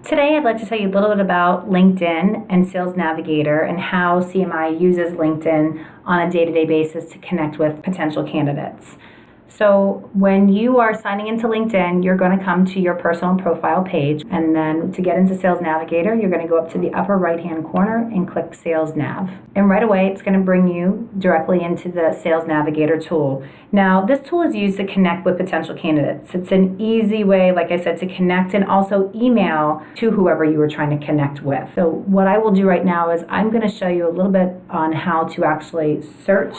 Today, I'd like to tell you a little bit about LinkedIn and Sales Navigator and how CMI uses LinkedIn on a day-to-day basis to connect with potential candidates. So when you are signing into LinkedIn, you're going to come to your personal profile page, and then to get into Sales Navigator, you're going to go up to the upper right-hand corner and click Sales Nav. And right away, it's going to bring you directly into the Sales Navigator tool. Now, this tool is used to connect with potential candidates. It's an easy way, like I said, to connect and also email to whoever you were trying to connect with. So what I will do right now is I'm going to show you a little bit on how to actually search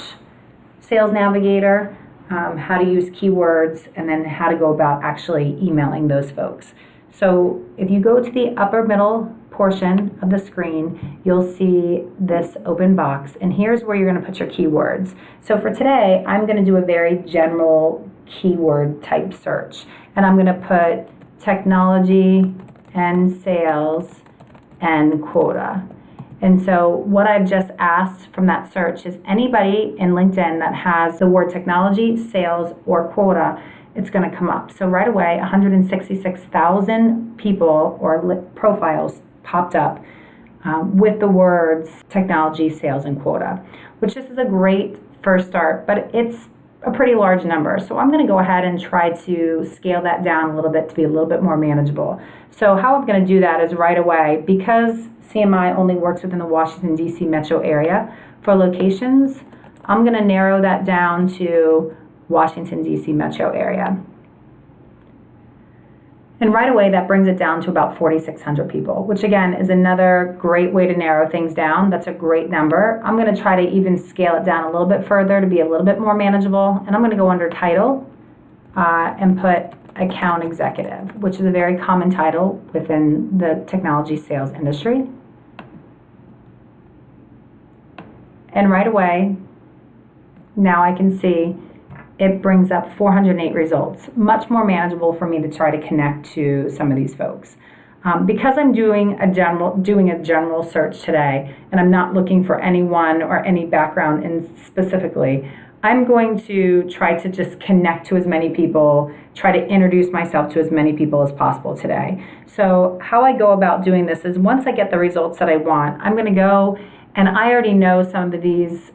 Sales Navigator, how to use keywords, and then how to go about actually emailing those folks. So if you go to the upper middle portion of the screen, you'll see this open box, and here's where you're going to put your keywords. So for today, I'm going to do a very general keyword type search, and I'm going to put technology and sales and quota. And so what I've just asked from that search is anybody in LinkedIn that has the word technology, sales, or quota, it's going to come up. So right away, 166,000 people or profiles popped up with the words technology, sales, and quota, which this is a great first start, but it's a pretty large number. So I'm going to go ahead and try to scale that down a little bit to be a little bit more manageable. So how I'm going to do that is right away, because CMI only works within the Washington, D.C. metro area for locations, I'm going to narrow that down to Washington, D.C. metro area. And right away, that brings it down to about 4,600 people, which again is another great way to narrow things down. That's a great number. I'm going to try to even scale it down a little bit further to be a little bit more manageable. And I'm going to go under title and put account executive, which is a very common title within the technology sales industry. And right away, now I can see it brings up 408 results, much more manageable for me to try to connect to some of these folks. Because I'm doing a general search today, and I'm not looking for anyone or any background in specifically, I'm going to try to just connect to as many people, try to introduce myself to as many people as possible today. So how I go about doing this is once I get the results that I want, I'm going to go, and I already know some of these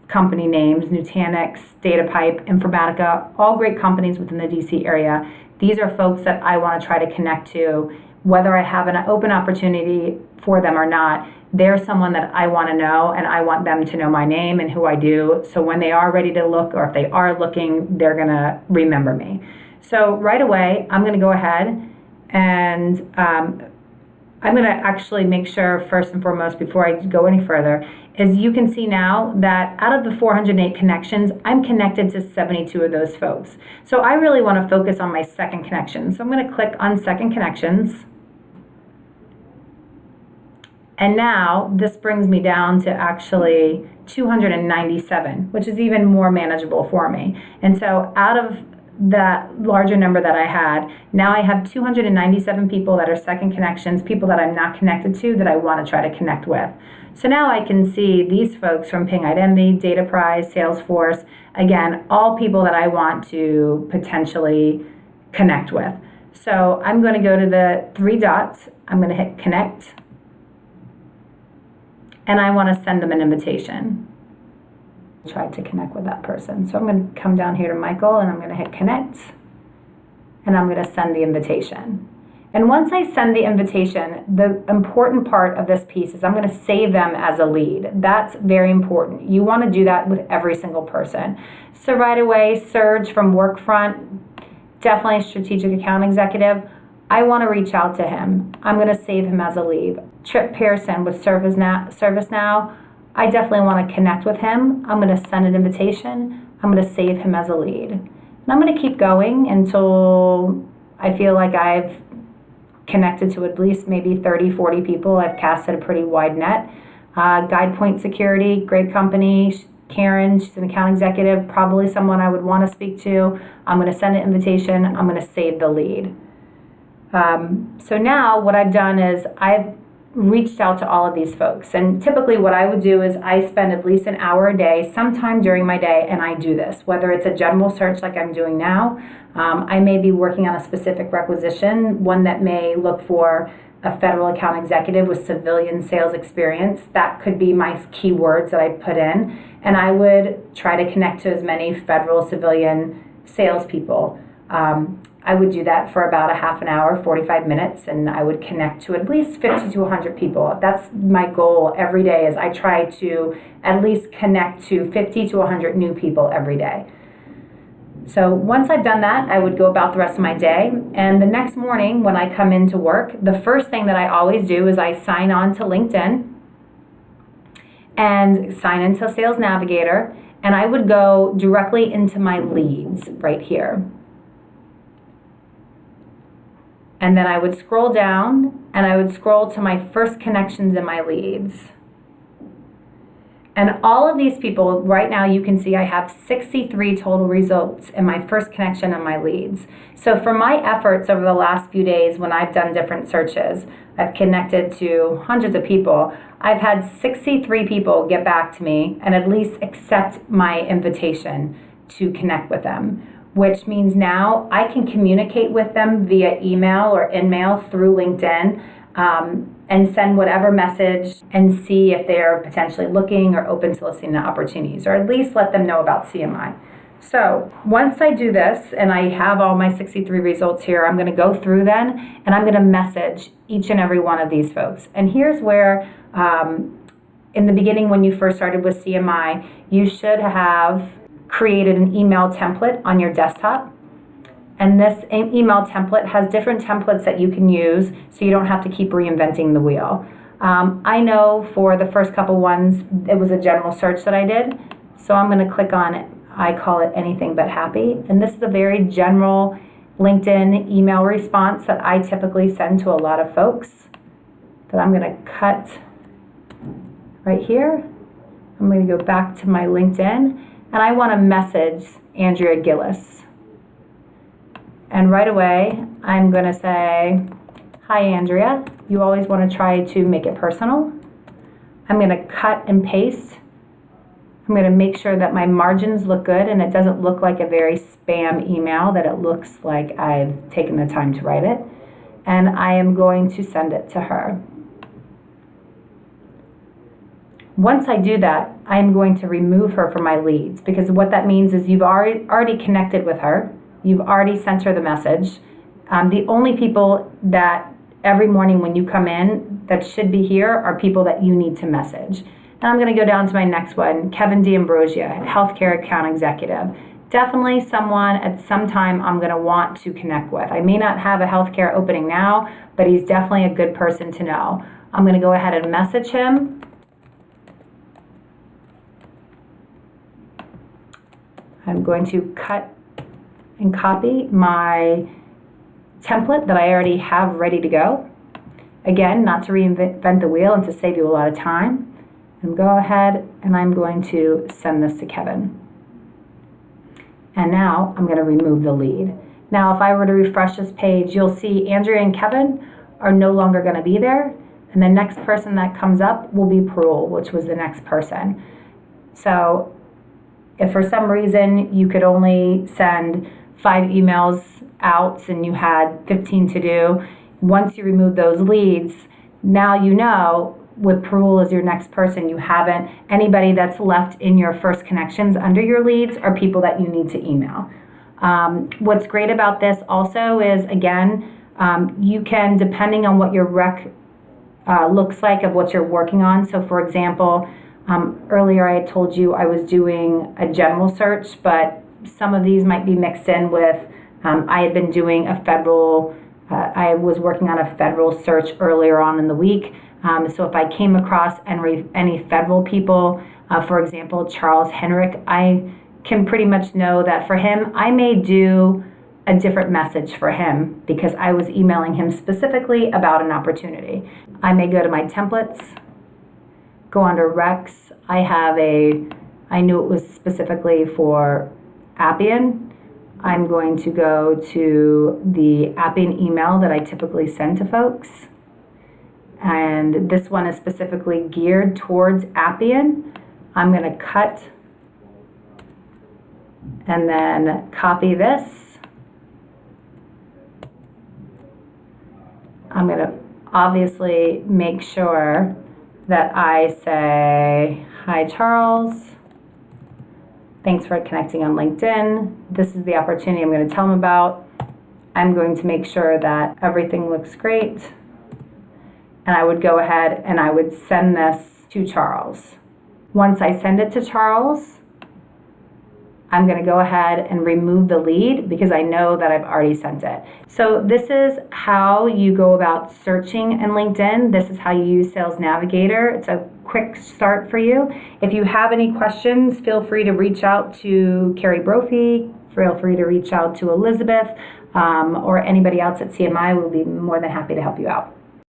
company names: Nutanix, DataPipe, Informatica, all great companies within the DC area. These are folks that I want to try to connect to, whether I have an open opportunity for them or not. They're someone that I want to know, and I want them to know my name and who I do. So when they are ready to look, or if they are looking, they're going to remember me. So right away, I'm going to go ahead and I'm going to actually make sure, first and foremost, before I go any further, is you can see now that out of the 408 connections, I'm connected to 72 of those folks. So I really want to focus on my second connection. So I'm going to click on second connections. And now this brings me down to actually 297, which is even more manageable for me. And so out of that larger number that I had, now I have 297 people that are second connections, people that I'm not connected to that I want to try to connect with. So now I can see these folks from Ping Identity, DataPrize, Salesforce, again, all people that I want to potentially connect with. So I'm going to go to the three dots, I'm going to hit connect, and I want to send them an invitation. Try to connect with that person. So I'm going to come down here to Michael, and I'm going to hit connect, and I'm going to send the invitation. And once I send the invitation, the important part of this piece is I'm going to save them as a lead. That's very important. You want to do that with every single person. So right away, Serge from Workfront, definitely a strategic account executive. I want to reach out to him. I'm going to save him as a lead. Trip Pearson with ServiceNow. I definitely want to connect with him. I'm going to send an invitation. I'm going to save him as a lead. And I'm going to keep going until I feel like I've connected to at least maybe 30, 40 people. I've casted a pretty wide net. GuidePoint Security, great company. Karen, she's an account executive, probably someone I would want to speak to. I'm going to send an invitation. I'm going to save the lead. So now what I've done is I've reached out to all of these folks. And typically what I would do is I spend at least an hour a day, sometime during my day, and I do this, whether it's a general search like I'm doing now. I may be working on a specific requisition, one that may look for a federal account executive with civilian sales experience. That could be my keywords that I put in. And I would try to connect to as many federal civilian salespeople. I would do that for about a half an hour, 45 minutes, and I would connect to at least 50 to 100 people. That's my goal every day, is I try to at least connect to 50 to 100 new people every day. So once I've done that, I would go about the rest of my day. And the next morning when I come into work, the first thing that I always do is I sign on to LinkedIn and sign into Sales Navigator, and I would go directly into my leads right here. And then I would scroll down and I would scroll to my first connections in my leads. And all of these people, right now you can see I have 63 total results in my first connection and my leads. So for my efforts over the last few days when I've done different searches, I've connected to hundreds of people, I've had 63 people get back to me and at least accept my invitation to connect with them, which means now I can communicate with them via email or in-mail through LinkedIn, and send whatever message and see if they're potentially looking or open to listening to opportunities, or at least let them know about CMI. So once I do this and I have all my 63 results here, I'm going to go through then and I'm going to message each and every one of these folks. And here's where, in the beginning when you first started with CMI, you should have created an email template on your desktop. And this email template has different templates that you can use so you don't have to keep reinventing the wheel. I know for the first couple ones, it was a general search that I did. So I'm going to click on it. I call it anything but happy. And this is a very general LinkedIn email response that I typically send to a lot of folks that I'm going to cut right here. I'm going to go back to my LinkedIn and I want to message Andrea Gillis. And right away, I'm going to say, hi, Andrea. You always want to try to make it personal. I'm going to cut and paste. I'm going to make sure that my margins look good and it doesn't look like a very spam email, that it looks like I've taken the time to write it. And I am going to send it to her. Once I do that, I'm going to remove her from my leads, because what that means is you've already connected with her. You've already sent her the message. The only people that every morning when you come in that should be here are people that you need to message. And I'm going to go down to my next one, Kevin D'Ambrosia, Healthcare Account Executive. Definitely someone at some time I'm going to want to connect with. I may not have a healthcare opening now, but he's definitely a good person to know. I'm going to go ahead and message him. I'm going to cut and copy my template that I already have ready to go. Again, not to reinvent the wheel and to save you a lot of time. And go ahead and I'm going to send this to Kevin. And now I'm going to remove the lead. Now, if I were to refresh this page, you'll see Andrea and Kevin are no longer going to be there. And the next person that comes up will be Parul, which was the next person. So if for some reason you could only send 5 emails out and you had 15 to do, once you remove those leads, now you know with Parul as your next person, you haven't, anybody that's left in your first connections under your leads are people that you need to email. What's great about this also is, again, you can, depending on what your rec looks like of what you're working on. So for example, earlier I had told you I was doing a general search, but some of these might be mixed in with, I had been doing a federal, I was working on a federal search earlier on in the week. So if I came across any federal people, for example, Charles Henrik, I can pretty much know that for him, I may do a different message for him because I was emailing him specifically about an opportunity. I may go to my templates, go under Recs. I knew it was specifically for Appian. I'm going to go to the Appian email that I typically send to folks. and this one is specifically geared towards Appian. I'm going to cut and then copy this. I'm going to obviously make sure that I say, "Hi Charles, thanks for connecting on LinkedIn. This is the opportunity I'm going to tell him about. I'm going to make sure that everything looks great." And I would go ahead and I would send this to Charles. Once I send it to Charles, I'm going to go ahead and remove the lead because I know that I've already sent it. So this is how you go about searching in LinkedIn. This is how you use Sales Navigator. It's a quick start for you. If you have any questions, feel free to reach out to Carrie Brophy. Feel free to reach out to Elizabeth or anybody else at CMI. We'll be more than happy to help you out.